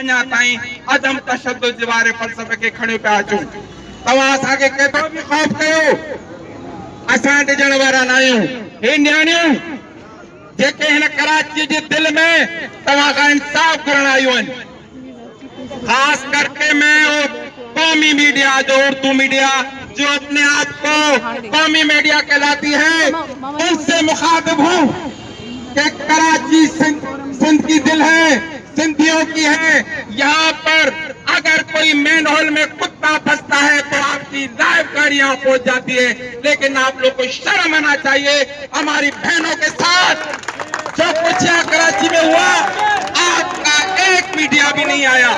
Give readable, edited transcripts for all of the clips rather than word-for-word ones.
अञा ताईं अदम तशद्दुद जे वारे फ़लसफ़े खे खणियो पिया अचूं। तव्हां असांखे केतिरो बि ख़ौफ़ कयो, असां ॾिजण वारा न आहियूं। हे नियाणियूं जेके हिन कराची जे दिलि में तव्हां खां इंसाफ़ घुरण आयूं आहिनि, खास करके मैं कौमी मीडिया जो उर्दू मीडिया जो अपने आप को कौमी मीडिया कहलाती है, उनसे मुखातिब हूँ कि कराची सिंध की दिल है, सिंधियों की है। यहाँ पर अगर कोई मेन हॉल में कुत्ता फंसता है तो आपकी लाइव गाड़ी यहाँ पहुंच जाती है, लेकिन आप लोग को शर्म आना चाहिए। हमारी बहनों के साथ जो कुछ यहाँ कराची में हुआ, आपका एक मीडिया भी नहीं आया।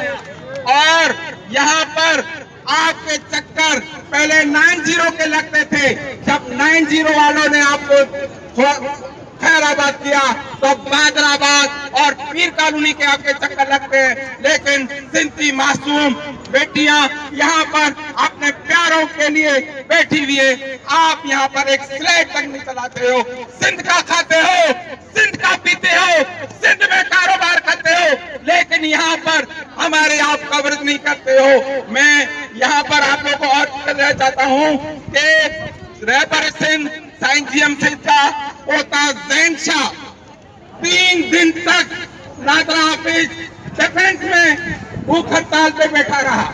और यहाँ पर आपके चक्कर पहले 90 के लगते थे, जब 90 वालों ने आपको खैराबाद किया तो बादराबाद और पीर कॉलोनी के आपके चक्कर लगते हैं। लेकिन सिंधी मासूम बेटियां यहाँ पर अपने प्यारों के लिए बैठी हुई है, आप यहाँ पर एक स्लेट तक नहीं चलाते हो, सिंध का खाते हो, सिंध का पीते हो, सिंध में कारोबार करते हो, लेकिन यहाँ पर हमारे आप कवरेज नहीं करते हो। मैं यहाँ पर आप लोगों को और कहना चाहता हूँ कि रहबर सिंध साइंस जीएम सिंध का पोता जैन शाह 3 दिन तक नादरा हाफिज डिफेंस में भूख हड़ताल पे बैठा रहा।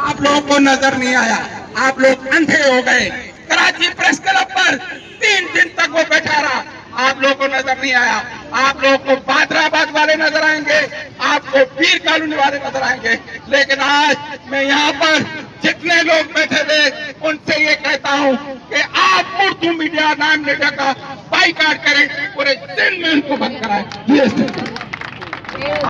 आप लोगों को नजर नहीं आया, आप लोग अंधे हो गए। कराची प्रेस क्लब पर 3 दिन तक वो बैठा रहा, आप लोगों को नजर नहीं आया। आप लोगों को बादराबाद वाले नजर आएंगे, आपको पीर कॉलोनी वाले नजर आएंगे। लेकिन आज मैं यहाँ पर जितने लोग बैठे थे उनसे ये कहता हूँ कि आप उर्दू मीडिया नाम मीडिया का बाइकाट करें, पूरे दिन में उनको बंद कराएं।